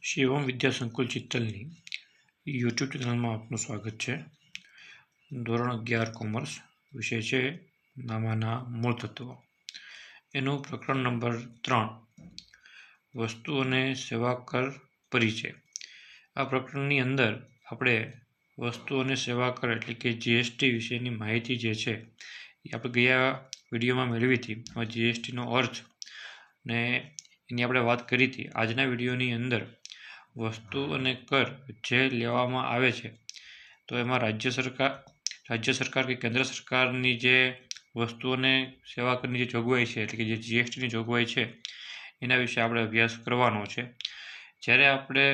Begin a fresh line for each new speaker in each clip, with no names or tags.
શિવમ વિદ્યા સંકુલ ચિત્તલની યુટ્યુબ ચેનલમાં આપનું સ્વાગત છે. ધોરણ 11 કોમર્સ વિષય છે નામાના મૂળ તત્વો. એનું પ્રકરણ નંબર 3 વસ્તુ અને સેવા કર પરિચય. આ પ્રકરણની અંદર આપણે વસ્તુ અને સેવા કર એટલે કે જીએસટી વિશેની માહિતી જે છે એ આપણે ગયા વિડીયોમાં મેળવી હતી. જીએસટીનો અર્થ ને એની આપણે વાત કરી હતી. આજના વિડીયોની અંદર વસ્તુ અને કર જે લેવામાં આવે છે તો એમાં રાજ્ય સરકાર કે કેન્દ્ર સરકારની જે વસ્તુ અને સેવા કરની જે જોગવાઈ છે એટલે કે જે જીએસટીની જોગવાઈ છે એના વિશે આપણે અભ્યાસ કરવાનો છે. જ્યારે આપણે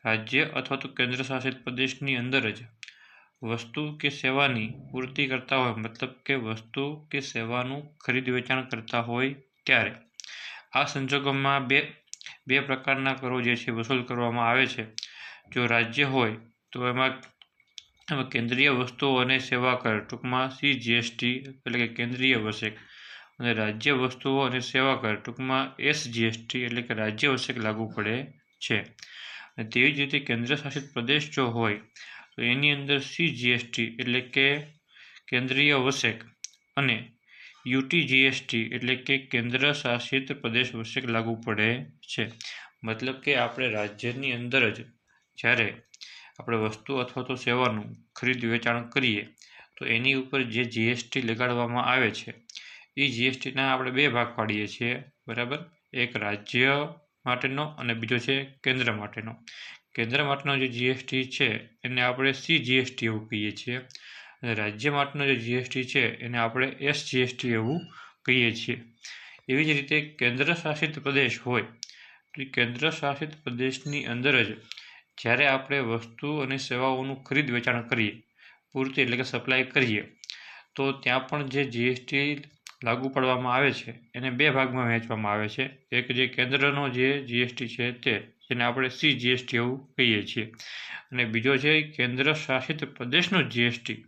રાજ્ય અથવા તો કેન્દ્ર શાસિત પ્રદેશની અંદર જ વસ્તુ કે સેવાની પૂર્તિ કરતા હોય, મતલબ કે વસ્તુ કે સેવાનું ખરીદ વેચાણ કરતા હોય ત્યારે આ સંજોગોમાં બે પ્રકારના કરો જે છે વસૂલ કરવામાં આવે છે. જો રાજ્ય હોય તો એમાં કેન્દ્રીય વસ્તુઓ અને સેવા કર, ટૂંકમાં CGST એટલે કે કેન્દ્રીય વસેક, અને રાજ્ય વસ્તુઓ અને સેવા કર, ટૂંકમાં SGST એટલે કે રાજ્ય વસેક લાગુ પડે છે. અને તેવી જ રીતે કેન્દ્ર શાસિત પ્રદેશ જો હોય તો એની અંદર CGST એટલે કે કેન્દ્રીય વસેક અને UTGST એટલે કે કેન્દ્ર શાસિત પ્રદેશ વસેક લાગુ પડે છે. મતલબ કે આપણે રાજ્યની અંદર જ જ્યારે આપણે વસ્તુ અથવા તો સેવાનું ખરીદ વેચાણ કરીએ તો એની ઉપર જે જીએસટી લગાડવામાં આવે છે એ જીએસટીના આપણે બે ભાગ પાડીએ છીએ, બરાબર. એક રાજ્ય માટેનો અને બીજો છે કેન્દ્ર માટેનો. કેન્દ્ર માટેનો જે જીએસટી છે એને આપણે CGST એવું કહીએ છીએ, અને રાજ્ય માટેનો જે જીએસટી છે એને આપણે SGST એવું કહીએ છીએ. એવી જ રીતે કેન્દ્ર શાસિત પ્રદેશ હોય તો કેન્દ્ર શાસિત પ્રદેશની અંદર જ જ્યારે આપણે વસ્તુ અને સેવાઓનું ખરીદ વેચાણ કરીએ, પૂર્તિ એટલે કે સપ્લાય કરીએ, તો ત્યાં પણ જે જીએસટી લાગુ પાડવામાં આવે છે એને બે ભાગમાં વહેંચવામાં આવે છે. એક જે કેન્દ્રનો જે જીએસટી છે તે જેને આપણે CGST એવું કહીએ છીએ, અને બીજો છે કેન્દ્ર શાસિત પ્રદેશનો જીએસટી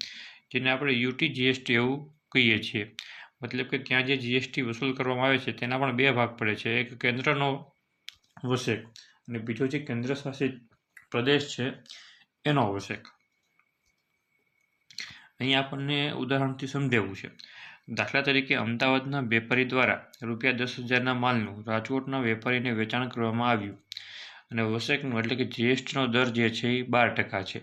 જેને આપણે UTGST એવું કહીએ છીએ. મતલબ કે ત્યાં જે જીએસટી વસૂલ કરવામાં આવે છે તેના પણ બે ભાગ પડે છે. એક કેન્દ્રનો વસેક અને બીજો જે કેન્દ્ર શાસિત પ્રદેશ છે એનો વસેક. અહીં આપણને ઉદાહરણથી સમજાવવું છે. દાખલા તરીકે અમદાવાદના વેપારી દ્વારા ₹10,000ના માલનું રાજકોટના વેપારીને વેચાણ કરવામાં આવ્યું અને વસેકનું એટલે કે જીએસટીનો દર જે છે એ 12% છે.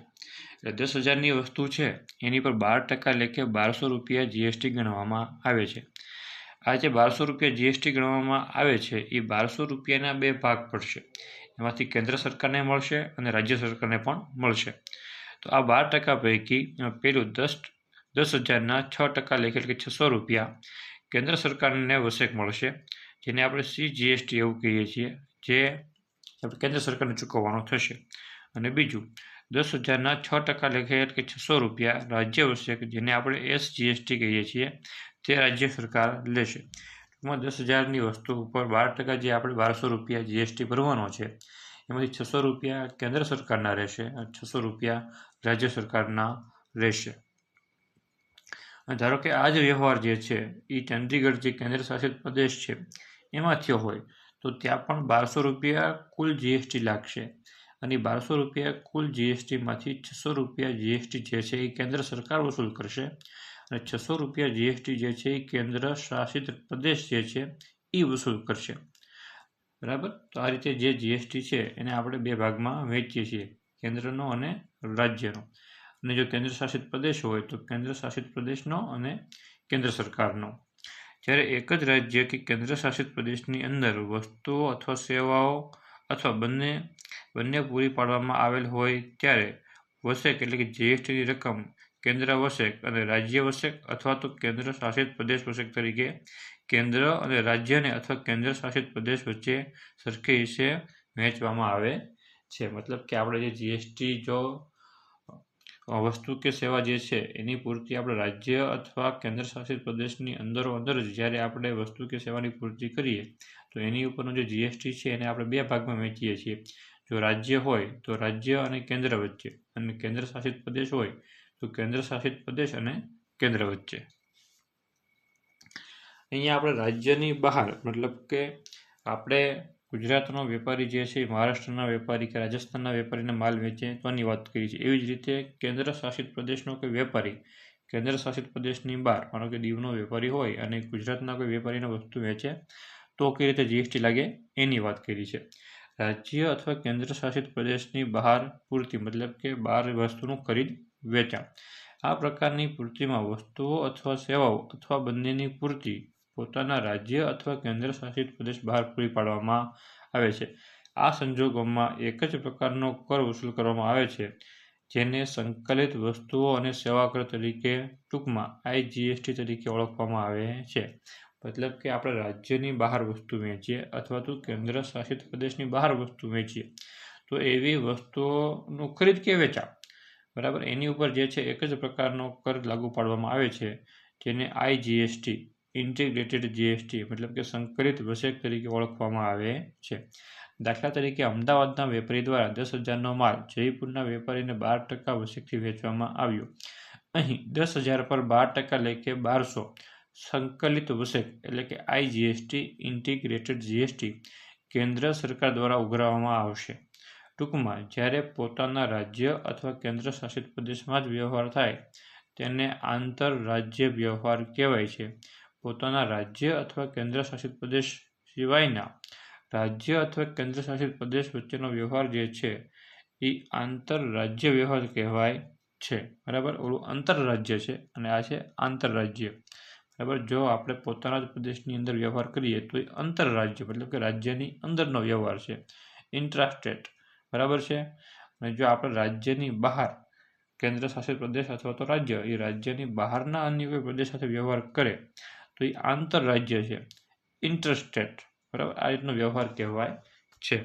એટલે 10,000ની વસ્તુ છે એની પર 12% લેખે ₹1,200 જીએસટી ગણવામાં આવે છે. આ જે ₹1,200 જીએસટી ગણવામાં આવે છે એ ₹1,200ના બે ભાગ પડશે. એમાંથી કેન્દ્ર સરકારને મળશે અને રાજ્ય સરકારને પણ મળશે. તો આ 12% પૈકી પેલું 10,000ના 6% લેખે એટલે કે ₹600 કેન્દ્ર સરકારને વસેક મળશે, જેને આપણે CGST એવું કહીએ છીએ, જે કેન્દ્ર સરકારને ચૂકવવાનો થશે. અને બીજું 10,000ના 6% લેખે એટલે કે ₹600 રાજ્ય વસેક, જેને આપણે SGST કહીએ છીએ, તે રાજ્ય સરકાર લેશે. ટૂંકમાં 10,000ની વસ્તુ ઉપર 12% જે આપણે ₹1,200 જીએસટી ભરવાનો છે એમાંથી ₹600 કેન્દ્ર સરકારના રહેશે અને ₹600 રાજ્ય સરકારના રહેશે. અને ધારો કે આ જ વ્યવહાર જે છે એ ચંદીગઢ જે કેન્દ્ર શાસિત પ્રદેશ છે એમાં થયો હોય તો ત્યાં પણ ₹1,200 કુલ જીએસટી લાગશે, અને ₹1,200 કુલ જીએસટીમાંથી ₹600 જીએસટી જે છે એ કેન્દ્ર સરકાર વસૂલ કરશે, અને ₹600 જીએસટી જે છે એ કેન્દ્ર શાસિત પ્રદેશ જે છે એ વસૂલ કરશે, બરાબર. તો આ રીતે જે જીએસટી છે એને આપણે બે ભાગમાં વહેંચીએ છીએ, કેન્દ્રનો અને રાજ્યનો. અને જો કેન્દ્ર શાસિત પ્રદેશ હોય તો કેન્દ્ર શાસિત પ્રદેશનો અને કેન્દ્ર સરકારનો. જ્યારે એક જ રાજ્ય કે કેન્દ્ર શાસિત પ્રદેશની અંદર વસ્તુઓ અથવા સેવાઓ અથવા બંને પૂરી પાડવામાં આવેલ હોય ત્યારે વસેક એટલે કે જીએસટીની રકમ કેન્દ્ર વસેક અને રાજ્ય વસેક અથવા તો કેન્દ્ર શાસિત પ્રદેશ વસેક તરીકે કેન્દ્ર અને રાજ્યને અથવા કેન્દ્ર શાસિત પ્રદેશ વચ્ચે સરખી હિસ્સે વહેંચવામાં આવે છે. મતલબ કે આપણે જે જીએસટી જો વસ્તુ કે સેવા જે છે એની પૂર્તિ આપણે રાજ્ય અથવા કેન્દ્ર શાસિત પ્રદેશની અંદર જ જ્યારે આપણે વસ્તુ કે સેવાની પૂર્તિ કરીએ તો એની ઉપરનો જે જીએસટી છે એને આપણે બે ભાગમાં વહેંચીએ છીએ. જો રાજ્ય હોય તો રાજ્ય અને કેન્દ્ર વચ્ચે, અને કેન્દ્ર શાસિત પ્રદેશ હોય તો કેન્દ્ર શાસિત પ્રદેશ અને કેન્દ્ર વચ્ચે. અહીંયા આપણે રાજ્યની બહાર, મતલબ કે આપણે ગુજરાતનો વેપારી જે છે મહારાષ્ટ્રના વેપારી કે રાજસ્થાનના વેપારીને માલ વેચે તોની વાત કરી છે। એવી જ રીતે કેન્દ્ર શાસિત પ્રદેશનો કોઈ વેપારી કેન્દ્ર શાસિત પ્રદેશની બહાર માનો કે દીવનો વેપારી હોય અને ગુજરાતના કોઈ વેપારીને વસ્તુ વેચે તો કઈ રીતે જીએસટી લાગે એની વાત કરી છે। રાજ્ય અથવા કેન્દ્ર શાસિત પ્રદેશની બહાર પૂરતી મતલબ કે બહાર વસ્તુનું ખરીદ વેચાણ આ પ્રકારની પૂર્તિમાં વસ્તુઓ અથવા સેવાઓ અથવા બંનેની પૂર્તિ પોતાના રાજ્ય અથવા કેન્દ્ર શાસિત પ્રદેશ બહાર પૂરી પાડવામાં આવે છે। આ સંજોગોમાં એક જ પ્રકારનો કર વસૂલ કરવામાં આવે છે જેને સંકલિત વસ્તુઓ અને સેવા કર તરીકે ટૂંકમાં આઈજીએસટી તરીકે ઓળખવામાં આવે છે। મતલબ કે આપણે રાજ્યની બહાર વસ્તુ વેચીએ અથવા તો કેન્દ્ર શાસિત પ્રદેશની બહાર વસ્તુ વેચીએ તો એવી વસ્તુઓનું ખરીદ કે વેચાણ બરાબર એની ઉપર જે છે એક જ પ્રકારનો કર લાગુ પાડવામાં આવે છે જેને આઈજીએસટી ઇન્ટિગ્રેટેડ જીએસટી મતલબ કે સંકલિત વસેક તરીકે ઓળખવામાં આવે છે। દાખલા તરીકે અમદાવાદના વેપારી દ્વારા 10,000નો માલ જયપુરના વેપારીને 12% વસેકથી વેચવામાં આવ્યો। અહીં 10,000 પર 12% લેખે 1200 સંકલિત વસેક એટલે કે આઈજીએસટી ઇન્ટિગ્રેટેડ જીએસટી કેન્દ્ર સરકાર દ્વારા ઉઘરાવવામાં આવશે। ટૂંકમાં જ્યારે પોતાના રાજ્ય અથવા કેન્દ્ર શાસિત પ્રદેશમાં જ વ્યવહાર થાય તેને આંતરરાજ્ય વ્યવહાર કહેવાય છે। પોતાના રાજ્ય અથવા કેન્દ્ર શાસિત પ્રદેશ સિવાયના રાજ્ય અથવા કેન્દ્ર શાસિત પ્રદેશ વચ્ચેનો વ્યવહાર જે છે એ આંતરરાજ્ય વ્યવહાર કહેવાય છે બરાબર। ઓલું આંતરરાજ્ય છે અને આ છે આંતરરાજ્ય બરાબર। જો આપણે પોતાના જ પ્રદેશની અંદર વ્યવહાર કરીએ તો એ આંતરરાજ્ય મતલબ કે રાજ્યની અંદરનો વ્યવહાર છે ઇન્ટ્રાસ્ટેટ બરાબર છે। અને જો આપણે રાજ્યની બહાર કેન્દ્ર શાસિત પ્રદેશ અથવા તો રાજ્ય એ રાજ્યની બહારના અન્ય કોઈ પ્રદેશ સાથે વ્યવહાર કરે તો એ આંતરરાજ્ય છે ઇન્ટરસ્ટેટ બરાબર। આ રીતનો વ્યવહાર કહેવાય છે।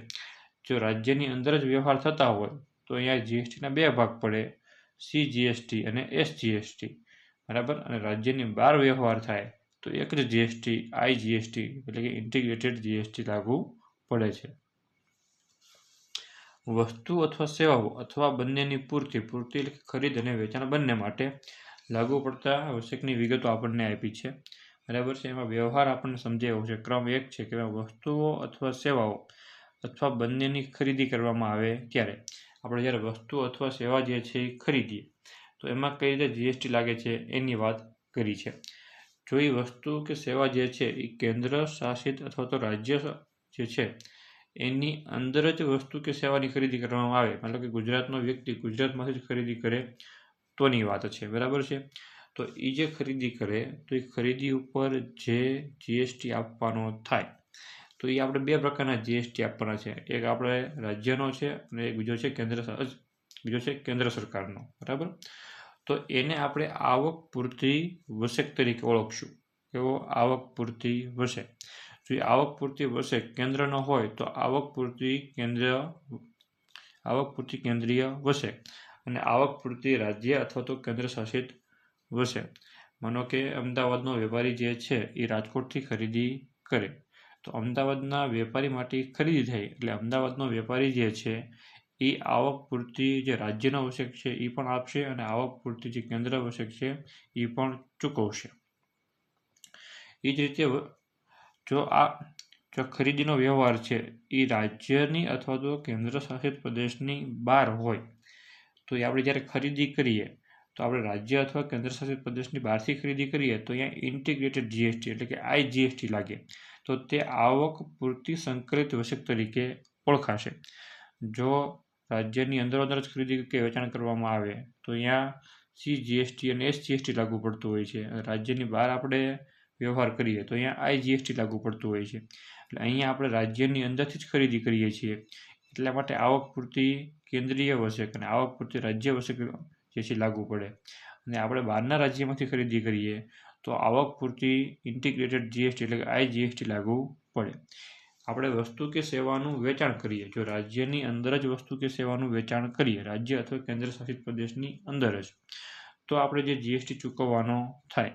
જો રાજ્યની અંદર જ વ્યવહાર થતા હોય તો અહીંયા જીએસટીના બે ભાગ પડે સીજીએસટી અને એસજીએસટી બરાબર। અને રાજ્યની બહાર વ્યવહાર થાય તો એક જ જીએસટી આઈજીએસટી એટલે કે ઇન્ટિગ્રેટેડ જીએસટી લાગુ પડે છે। વસ્તુ અથવા સેવાઓ અથવા બંનેની પૂર્તિ એટલે ખરીદ અને વેચાણ બંને માટે લાગુ પડતા વસેકની વિગતો આપણને આપી છે બરાબર છે। એમાં વ્યવહાર આપણને સમજાવ્યો છે। ક્રમ 1 છે કે વસ્તુઓ અથવા સેવાઓ અથવા બંનેની ખરીદી કરવામાં આવે ત્યારે આપણે જ્યારે વસ્તુ અથવા સેવા જે છે એ ખરીદીએ તો એમાં કઈ રીતે જીએસટી લાગે છે એની વાત કરી છે। જો એ વસ્તુ કે સેવા જે છે એ કેન્દ્ર શાસિત અથવા તો રાજ્ય જે છે એની અંદર જ વસ્તુ કે સેવાની ખરીદી કરવામાં આવે મતલબ કે ગુજરાતનો વ્યક્તિ ગુજરાતમાંથી જ ખરીદી કરે તોની વાત છે બરાબર છે। તો એ જે ખરીદી કરે તો એ ખરીદી ઉપર જે જીએસટી આપવાનો થાય તો એ આપણે બે પ્રકારના જીએસટી આપવાના છે। એક આપણે રાજ્યનો છે અને એક બીજો છે કેન્દ્ર સરકારનો બરાબર। તો એને આપણે આવક પૂરતી વસેક તરીકે ઓળખશું। એવો આવક પૂરતી વસેક જો એ આવક પૂરતી વસેક કેન્દ્રનો હોય તો આવક પૂરતી કેન્દ્રીય વસેક અને આવક પૂરતી રાજ્ય અથવા તો કેન્દ્ર શાસિત વસેક। માનો કે અમદાવાદનો વેપારી જે છે એ રાજકોટથી ખરીદી કરે તો અમદાવાદના વેપારી માટે ખરીદી થઈ એટલે અમદાવાદનો વેપારી જે છે એ આવક પૂરતી જે રાજ્યનો વસેક છે એ પણ આપશે અને આવક પૂરતી જે કેન્દ્ર વસેક છે એ પણ ચૂકવશે। એ જ રીતે જો ખરીદીનો વ્યવહાર છે એ રાજ્યની અથવા તો કેન્દ્ર શાસિત પ્રદેશની બહાર હોય તો એ આપણે જ્યારે ખરીદી કરીએ તો આપણે રાજ્ય અથવા કેન્દ્ર શાસિત પ્રદેશની બહારથી ખરીદી કરીએ તો અહીંયા ઇન્ટિગ્રેટેડ જીએસટી એટલે કે આઈજીએસટી લાગે તો તે આવક પૂરતી સંકલિત વસેક તરીકે ઓળખાશે। જો રાજ્યની અંદર જ ખરીદી કે વેચાણ કરવામાં આવે તો અહીંયા સીજીએસટી અને એસજીએસટી લાગુ પડતું હોય છે। રાજ્યની બહાર આપણે વ્યવહાર કરીએ તો અહીંયા આઈજીએસટી લાગુ પડતું હોય છે। એટલે અહીંયા આપણે રાજ્યની અંદરથી જ ખરીદી કરીએ છીએ એટલા માટે આવક પૂરતી કેન્દ્રીય વસેક અને આવક પૂરતી રાજ્ય વસેક જે છે લાગુ પડે અને આપણે બહારના રાજ્યમાંથી ખરીદી કરીએ તો આવક પૂરતી ઇન્ટિગ્રેટેડ જીએસટી એટલે કે આઈજીએસટી લાગુ પડે। આપણે વસ્તુ કે સેવાનું વેચાણ કરીએ જો રાજ્યની અંદર જ વસ્તુ કે સેવાનું વેચાણ કરીએ રાજ્ય અથવા કેન્દ્ર શાસિત પ્રદેશની અંદર જ તો આપણે જે જીએસટી ચૂકવવાનો થાય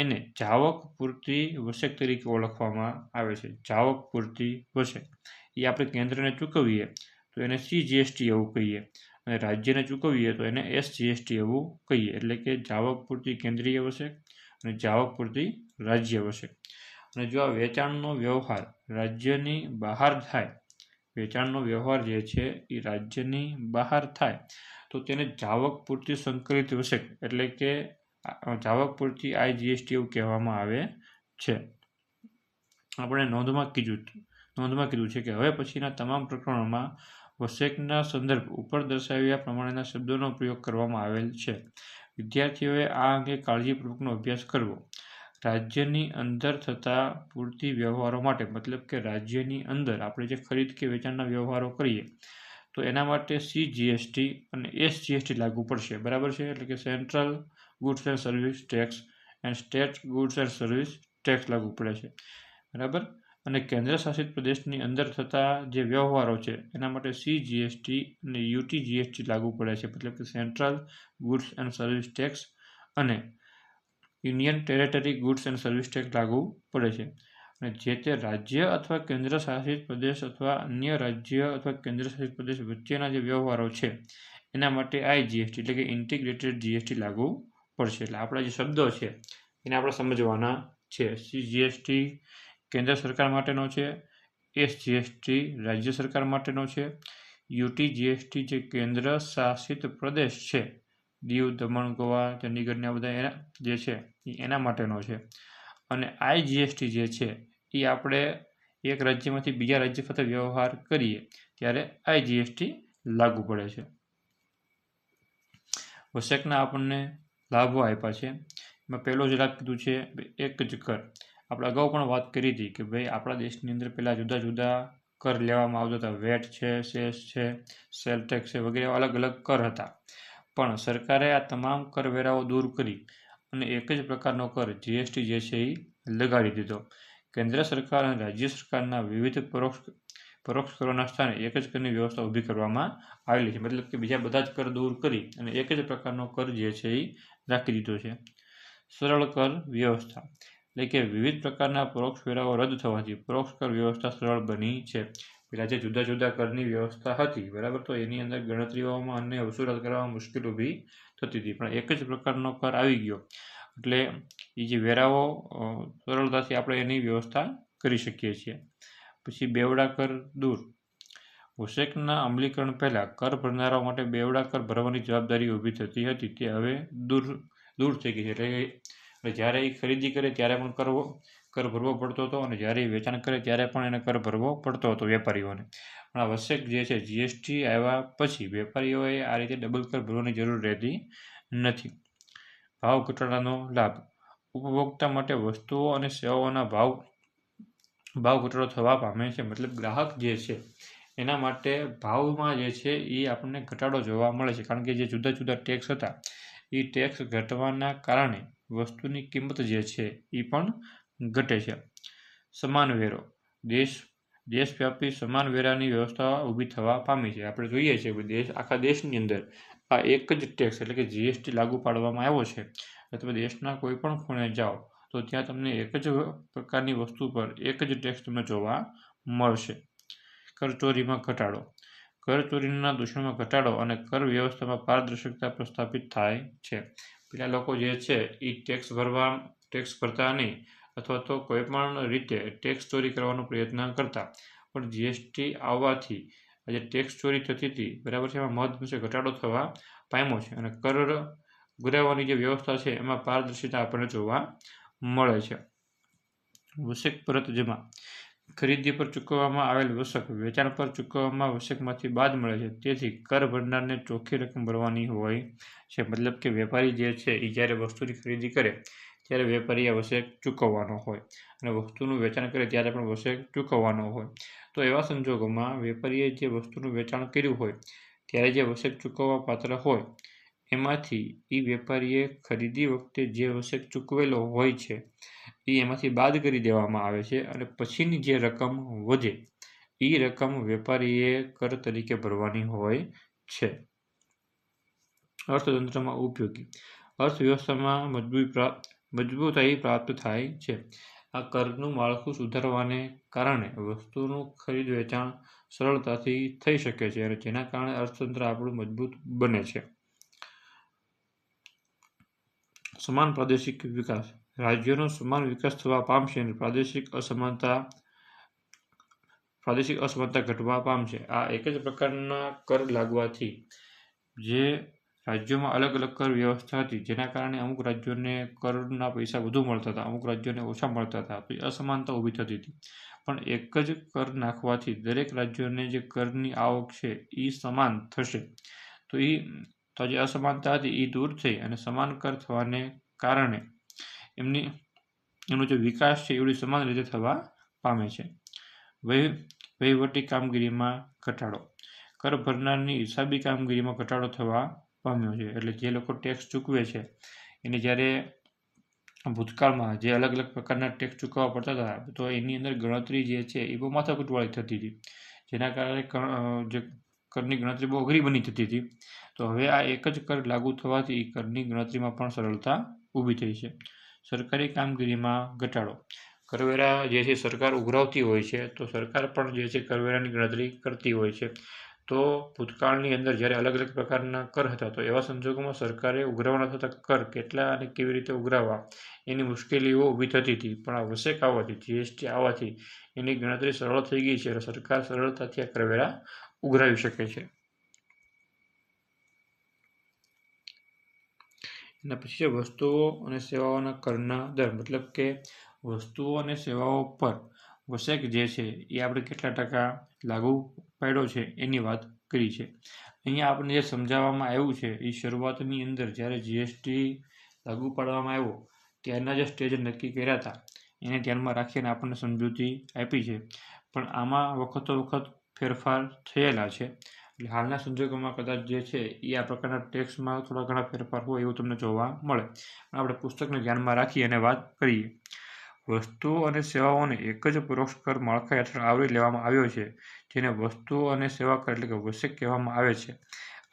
એને જાવક પૂરતી વસેક તરીકે ઓળખવામાં આવે છે। જાવક પૂરતી વસેક એ આપણે કેન્દ્રને ચૂકવીએ તો એને સીજીએસટી એવું કહીએ અને રાજ્યને ચૂકવીએ તો એને એસજીએસટી એવું કહીએ એટલે કે જાવક પૂરતી કેન્દ્રીય વસેક અને જાવક પૂરતી રાજ્ય વસેક। અને જો આ વેચાણનો વ્યવહાર રાજ્યની બહાર થાય, વેચાણનો વ્યવહાર જે છે એ રાજ્યની બહાર થાય તો તેને જાવક પૂરતી સંકલિત વસેક એટલે કે જાવક પૂરતી IGST એવું કહેવામાં આવે છે. આપણે નોંધમાં કીધું છે કે હવે પછીના તમામ પ્રકરણોમાં વસેકના સંદર્ભ ઉપર દર્શાવ્યા પ્રમાણેના શબ્દોનો પ્રયોગ કરવામાં આવેલ છે. વિદ્યાર્થીઓએ આ અંગે કાળજીપૂર્વકનો અભ્યાસ કરવો. રાજ્યની અંદર થતા પૂરતી વ્યવહારો માટે, મતલબ કે રાજ્યની અંદર આપણે જે ખરીદ કે વેચાણના વ્યવહારો કરીએ તો એના માટે CGST અને SGST લાગુ પડશે. બરાબર છે? એટલે કે central goods and service tax and state goods and service tax લાગુ પડે છે. બરાબર. અને કેન્દ્ર શાસિત પ્રદેશની અંદર થતા જે વ્યવહારો છે એના માટે CGST અને UTGST લાગુ પડે છે. મતલબ કે central goods and service tax અને union territory goods and service tax લાગુ પડે છે. અને જે તે રાજ્ય અથવા કેન્દ્ર શાસિત પ્રદેશ અથવા અન્ય રાજ્ય અથવા કેન્દ્ર શાસિત પ્રદેશ વચ્ચેના જે વ્યવહારો છે એના માટે IGST એટલે કે ઇન્ટિગ્રેટેડ GST લાગુ પડશે. એટલે આપણા જે શબ્દો છે એને આપણે સમજવાના છે. CGST કેન્દ્ર સરકાર માટેનો છે, SGST રાજ્ય સરકાર માટેનો છે, UTGST જે કેન્દ્ર શાસિત પ્રદેશ છે, દીવ, દમણ, ગોવા, ચંડીગઢ ને બધા જે છે એના માટેનો છે. અને IGST જે છે એ આપણે એક રાજ્યમાંથી બીજા રાજ્ય સાથે વ્યવહાર કરીએ ત્યારે IGST લાગુ પડે છે. વસેકના આપણને લાભો આપ્યા છે. એમાં પહેલો જ લાભ કીધું છે એક જ કર. આપણે અગાઉ પણ વાત કરી હતી કે ભાઈ આપણા દેશની અંદર પહેલાં જુદા જુદા કર લેવામાં આવતા હતા. વેટ છે, સેસ છે, સેલ ટેક્સ છે વગેરે અલગ અલગ કર હતા. પણ સરકારે આ તમામ કરવેરાઓ દૂર કરી અને એક જ પ્રકારનો કર GST જે છે એ લગાડી દીધો. કેન્દ્ર સરકાર અને રાજ્ય સરકારના વિવિધ પરોક્ષ કરોના સ્થાને એક જ કરની વ્યવસ્થા ઊભી કરવામાં આવેલી છે. મતલબ કે બીજા બધા જ કર દૂર કરી અને એક જ પ્રકારનો કર જે છે એ રાખી દીધો છે. સરળ કર વ્યવસ્થા એટલે કે વિવિધ પ્રકારના પરોક્ષ વેરાઓ રદ થવાથી પરોક્ષ કર વ્યવસ્થા સરળ બની છે. પેલા જે જુદા જુદા કરની વ્યવસ્થા હતી, બરાબર, તો એની અંદર ગણતરીઓમાં અને વસૂલાત કરવામાં મુશ્કેલી ઊભી થતી હતી. પણ એક જ પ્રકારનો કર આવી ગયો એટલે એ જે વેરાઓ સરળતાથી આપણે એની વ્યવસ્થા કરી શકીએ છીએ. પછી બેવડા કર દૂર. વસેકના અમલીકરણ પહેલાં કર ભરનારાઓ માટે બેવડા કર ભરવાની જવાબદારી ઊભી થતી હતી તે હવે દૂર થઈ ગઈ છે. એટલે જ્યારે એ ખરીદી કરે ત્યારે પણ કર ભરવો પડતો હતો અને જ્યારે એ વેચાણ કરે ત્યારે પણ એને કર ભરવો પડતો હતો વેપારીઓને. પણ આ વસેક જે છે GST આવ્યા પછી વેપારીઓએ આ રીતે ડબલ કર ભરવાની જરૂર રહેતી નથી. ભાવ ઘટાડાનો લાભ. ઉપભોક્તા માટે વસ્તુઓ અને સેવાઓના ભાવ ઘટાડો થવા પામે છે. મતલબ ગ્રાહક જે છે એના માટે ભાવમાં જે છે એ આપણને ઘટાડો જોવા મળે છે. કારણ કે જે જુદા જુદા ટેક્સ હતા એ ટેક્સ ઘટવાના કારણે વસ્તુની કિંમત જે છે એ પણ ઘટે છે. સમાન વેરો. દેશવ્યાપી સમાન વેરાની વ્યવસ્થા ઊભી થવા પામી છે. આપણે જોઈએ છીએ કે આખા દેશની અંદર આ એક જ ટેક્સ એટલે કે GST લાગુ પાડવામાં આવ્યો છે. તમે દેશના કોઈ પણ ખૂણે જાઓ તો ત્યાં તમને એક જ પ્રકારની વસ્તુ પર એક જ ટેક્સ તમને જોવા મળશે. કરચોરીમાં ઘટાડો. કરચોરીના દૂષણમાં ઘટાડો અને કર વ્યવસ્થામાં પારદર્શકતા પ્રસ્થાપિત થાય છે. પેલા લોકો જે છે એ ટેક્સ ભરતા નહીં અથવા તો કોઈ પણ રીતે ટેક્સ ચોરી કરવાનો પ્રયત્ન કરતા. પણ GST આવવાથી આજે ટેક્સ ચોરી થતી હતી, બરાબર છે, એમાં મહદઅંશે ઘટાડો થવા પામ્યો છે. અને કર ગુરાવવાની જે વ્યવસ્થા છે એમાં પારદર્શિતા આપણને જોવા મળે છે. વસેક પરત જમા. ખરીદી પર ચૂકવવામાં આવેલ વસક વેચાણ પર ચૂકવવામાં વસકમાંથી બાદ મળે છે. તેથી કર ભરનારને ચોખ્ખી રકમ ભરવાની હોય છે. મતલબ કે વેપારી જે છે એ જ્યારે વસ્તુની ખરીદી કરે ત્યારે વેપારીએ વસેક ચૂકવવાનો હોય અને વસ્તુનું વેચાણ કરે ત્યારે પણ વસેક ચૂકવવાનો હોય. તો એવા સંજોગોમાં વેપારીએ જે વસ્તુનું વેચાણ કર્યું હોય ત્યારે જે વસેક ચૂકવવા પાત્ર હોય એમાંથી એ વેપારીએ ખરીદી વખતે જે વસેક ચૂકવેલો હોય છે એ એમાંથી બાદ કરી દેવામાં આવે છે અને પછીની જે રકમ વધે એ રકમ વેપારીએ કર તરીકે ભરવાની હોય છે. અર્થતંત્રમાં ઉપયોગી. અર્થવ્યવસ્થામાં મજબૂતાઈ પ્રાપ્ત થાય છે. આ કરનું માળખું સુધારવાને કારણે વસ્તુનું ખરીદ વેચાણ સરળતાથી થઈ શકે છે અને જેના કારણે અર્થતંત્ર આપણું મજબૂત બને છે. સમાન પ્રાદેશિક વિકાસ. રાજ્યોનો સમાન વિકાસ થવા પામશે અને પ્રાદેશિક અસમાનતા ઘટવા પામશે। આ એક જ પ્રકારના કર લાગવાથી જે રાજ્યોમાં અલગ અલગ કર વ્યવસ્થા હતી, જેના કારણે અમુક રાજ્યોને કરના પૈસા વધુ મળતા હતા, અમુક રાજ્યોને ઓછા મળતા હતા, તો અસમાનતા ઊભી થતી હતી। પણ એક જ કર નાખવાથી દરેક રાજ્યોને જે કરની આવક છે એ સમાન થશે, તો જે અસમાનતા હતી એ દૂર થઈ અને સમાન કર થવાને કારણે એમનો જે વિકાસ છે એવડી સમાન રીતે થવા પામે છે। વહીવટી કામગીરીમાં ઘટાડો। કર ભરનારની હિસાબી કામગીરીમાં ઘટાડો થવા પામ્યો છે। એટલે જે લોકો ટેક્સ ચૂકવે છે એને જ્યારે ભૂતકાળમાં જે અલગ અલગ પ્રકારના ટેક્સ ચૂકવવા પડતા હતા, તો એની અંદર ગણતરી જે છે એ બહુ માથાકૂટવાળી થતી હતી, જેના કારણે જે કરની ગણતરી બહુ અઘરી બની થતી હતી। તો હવે આ એક જ કર લાગુ થવાથી કરની ગણતરીમાં પણ સરળતા ઊભી થઈ છે। સરકારી કામગીરીમાં ઘટાડો। કરવેરા જે છે સરકાર ઉઘરાવતી હોય છે, તો સરકાર પણ જે છે કરવેરાની ગણતરી કરતી હોય છે। તો ભૂતકાળની અંદર જ્યારે અલગ અલગ પ્રકારના કર હતા, તો એવા સંજોગોમાં સરકારે ઉઘરાવવાના થતા કર કેટલા અને કેવી રીતે ઉઘરાવવા એની મુશ્કેલીઓ ઊભી થતી હતી। પણ આ વસેક આવવાથી, જીએસટી આવવાથી એની ગણતરી સરળ થઈ ગઈ છે, એટલે સરકાર સરળતાથી આ કરવેરા ઉઘરાવી શકે છે। એના પછી છે વસ્તુઓ અને સેવાઓના કરના દર, મતલબ કે વસ્તુઓ અને સેવાઓ પર વસેક જે છે એ આપણે કેટલા ટકા લાગુ પાડ્યો છે એની વાત કરી છે। અહીંયા આપણને જે સમજાવવામાં આવ્યું છે એ શરૂઆતની અંદર જ્યારે જીએસટી લાગુ પાડવામાં આવ્યો ત્યારના જે સ્ટેજ નક્કી કર્યા હતા એને ધ્યાનમાં રાખીને આપણને સમજૂતી આપી છે, પણ આમાં વખતો વખત ફેરફાર થયેલા છે। એટલે હાલના સંજોગોમાં કદાચ જે છે એ આ પ્રકારના ટેક્સમાં થોડા ઘણા ફેરફાર હોય એવું તમને જોવા મળે, પણ આપણે પુસ્તકને ધ્યાનમાં રાખી અને વાત કરીએ। વસ્તુઓ અને સેવાઓને એક જ પરોક્ષ કર માળખા હેઠળ આવરી લેવામાં આવ્યો છે, જેને વસ્તુઓ અને સેવા કર એટલે કે વસેક કહેવામાં આવે છે।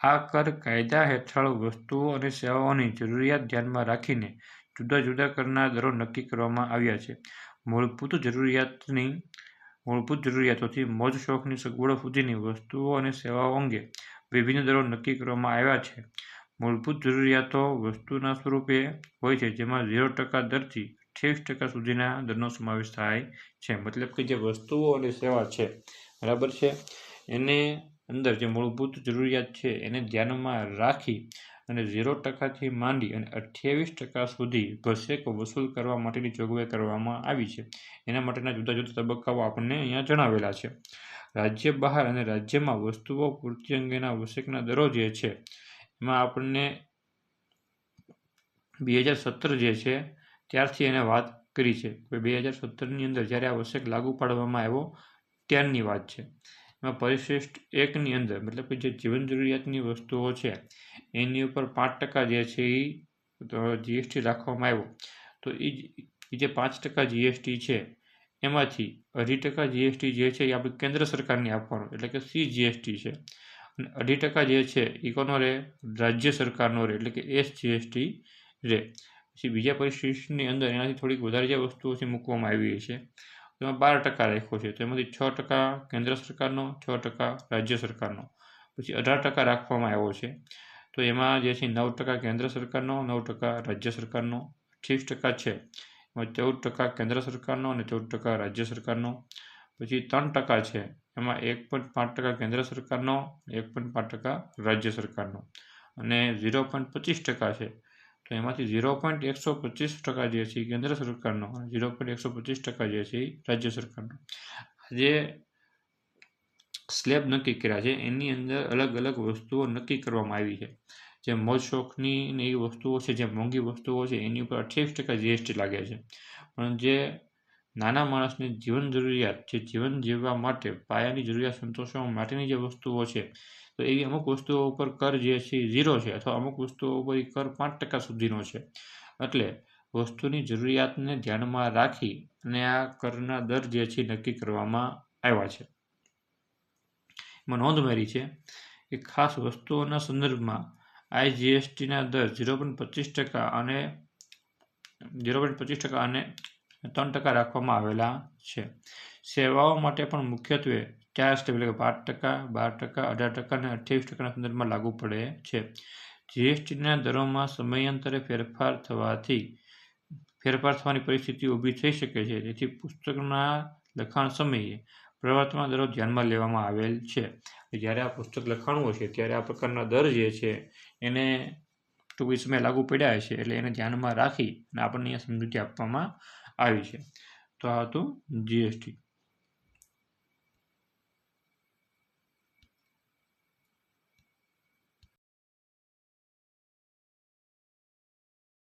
આ કર કાયદા હેઠળ વસ્તુઓ અને સેવાઓની જરૂરિયાત ધ્યાનમાં રાખીને જુદા જુદા કરના દરો નક્કી કરવામાં આવ્યા છે। મૂળભૂત જરૂરિયાતોથી મોજ શોખની સગવડો સુધીની વસ્તુઓ અને સેવાઓ અંગે વિભિન્ન દરો નક્કી કરવામાં આવ્યા છે। મૂળભૂત જરૂરિયાતો વસ્તુના સ્વરૂપે હોય છે, જેમાં 0% દરથી 28% સુધીના દરનો સમાવેશ થાય છે। મતલબ કે જે વસ્તુઓ અને સેવા છે, બરાબર છે, એને અંદર જે મૂળભૂત જરૂરિયાત છે એને ધ્યાનમાં રાખી અને 0%થી માંડી અને 28% સુધી વસેક વસૂલ કરવા માટેની જોગવાઈ કરવામાં આવી છે। એના માટેના જુદા જુદા તબક્કાઓ આપણને અહીંયા જણાવેલા છે। રાજ્ય બહાર અને રાજ્યમાં વસ્તુઓ પૂર્તિ અંગેના વસેકના દરો જે છે એમાં આપણને 2017 જે છે ત્યારથી એને વાત કરી છે। 2017ની અંદર જ્યારે આ વસેક લાગુ પાડવામાં આવ્યો ત્યારની વાત છે। એમાં પરિશિષ્ટ 1ની અંદર મતલબ કે જે જીવન જરૂરિયાતની વસ્તુઓ છે એની ઉપર 5% જે છે એ જીએસટી રાખવામાં આવ્યો, તો એ જે 5% જીએસટી છે એમાંથી 2.5% જીએસટી જે છે એ આપણે કેન્દ્ર સરકારને આપવાનું, એટલે કે CGST છે, અને 2.5% જે છે એ કોનો રહે, રાજ્ય સરકારનો રહે, એટલે કે SGST રહે। પછી બીજા પરિશિષ્ટની અંદર એનાથી થોડીક વધારે જે વસ્તુઓ છે મૂકવામાં આવી છે, તેમાં 12% રાખ્યો છે, તો એમાંથી 6% કેન્દ્ર સરકારનો, 6% રાજ્ય સરકારનો, પછી 18% રાખવામાં આવ્યો છે, તો એમાં જે છે 9% કેન્દ્ર સરકારનો, 9% રાજ્ય સરકારનો, 28% છે એમાં 14% કેન્દ્ર સરકારનો અને 14% રાજ્ય સરકારનો, પછી 3% છે એમાં 1.5% કેન્દ્ર સરકારનો, 1.5% રાજ્ય સરકારનો, અને 0.25% છે તો એમાંથી 0.125% જે છે કેન્દ્ર સરકારનો અને 0.125% જે છે એ રાજ્ય સરકારનો। જે સ્લેબ નક્કી કર્યા છે એની અંદર અલગ અલગ વસ્તુઓ નક્કી કરવામાં આવી છે। જે મોજ શોખની ને એવી વસ્તુઓ છે, જે મોંઘી વસ્તુઓ છે એની ઉપર 28% જીએસટી લાગે છે, પણ જે નાના માણસની જીવન જરૂરિયાત, જે જીવન જીવવા માટે પાયાની જરૂરિયાત સંતોષવા માટેની જે વસ્તુઓ છે, તો એવી અમુક વસ્તુઓ ઉપર કર જે છે 0 છે, અથવા અમુક વસ્તુઓ ઉપર કર 5% સુધીનો છે। એટલે વસ્તુની જરૂરિયાતને ધ્યાનમાં રાખી અને આ કરના દર જે છે નક્કી કરવામાં આવ્યા છે। એમાં નોંધ મેળવી છે કે ખાસ વસ્તુઓના સંદર્ભમાં IGSTના દર 0.25% અને 3% રાખવામાં આવેલા છે। સેવાઓ માટે પણ મુખ્યત્વે 4 સ્ટેપ એટલે કે 5%, 12%, 18% અને 28%ના સંદર્ભમાં લાગુ પડે છે। જીએસટીના દરોમાં સમયાંતરે ફેરફાર ફેરફાર થવાની પરિસ્થિતિ ઊભી થઈ શકે છે. તેથી પુસ્તકના લખાણ સમયે પ્રવર્તમાન દરો ધ્યાનમાં લેવામાં આવેલ છે. જ્યારે આ પુસ્તક લખાણું હશે ત્યારે આ પ્રકારના દર જે છે એને ટૂંક સમય લાગુ પડ્યા છે, એટલે એને ધ્યાનમાં રાખી અને આપણને અહીંયા સમજૂતી આપવામાં આવી છે. તો આ હતું GST.